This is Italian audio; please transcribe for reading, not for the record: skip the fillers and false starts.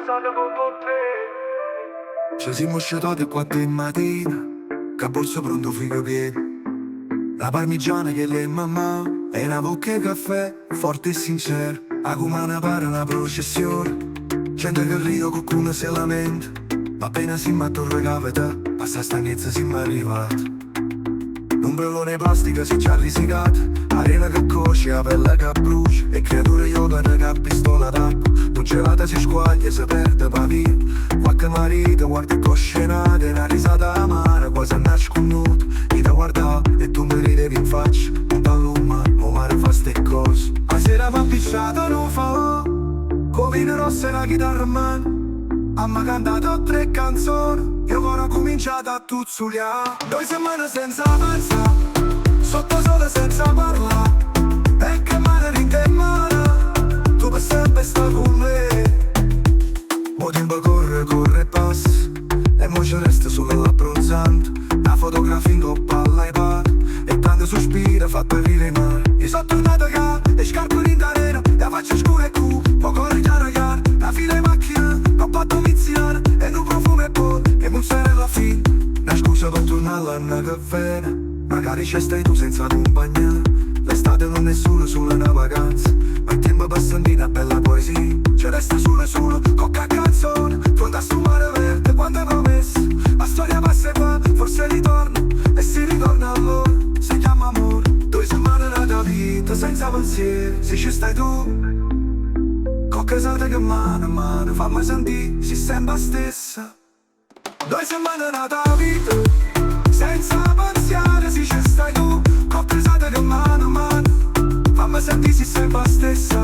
passata con te. Ci siamo usciti 4 di mattina, che a borso pronto figa piedi. La parmigiana che le mamma e una bocca di caffè, forte e sincero, a come una pare una processione. Gente che ride, qualcuno si lamenta, ma appena si mattorre capita, passa stanchezza si è arrivato. Un brellone di plastica si ci ha risicato, arena che cosce, la pelle che brucia, e creature yoga che a pistola tappa. Tu gelata si squaglia, si perde pa via. Qualche marito guarda coscenate, una risata amara, quasi a nasconuto. Io ti guardavo e tu mi ridevi in faccia, un paluma, o mare fa ste cose. La sera m'ha pisciato non fa, con vino rosso e la chitarra in mano. Amma cantato 3 canzoni, io ora ho cominciato a tuzzuliare. 2 settimane senza pensare, sotto sole senza parlare. E che male rinde in mano, tu per sempre stai con me. Mo tempo corre, corre e passa, e mo ci resta solo l'abbronzante. La fotografia in coppa all'iPad, e tanto sospira fa per ridere male. Io sono tornato a casa, e scarpo in arena, la faccia scura e tu, poco richiaro chiaro. La fila di macchina, coppa domiziana, e un profumo e buono, e mozzarella alla fine. Una scusa per tornare all'anno che viene, magari ci stai tu senza accompagnare. L'estate non è solo una vacanza, ma il tempo passa in una bella poesia. Ci resta solo, cocca canzone, fronte a sto mare verde, quando hai promesso. La storia passa e va, forse ritorna, e si ritorna allora, si chiama amore. 2 settimane nata vita, senza pensieri, se ci stai tu. Cocca sate che mano a mano, fammi sentire, si sembra stessa. 2 settimane nata vita, senza pensieri, se ci stai tu. Cocca sate che mano a mano, fammi sentire, si sembra stessa.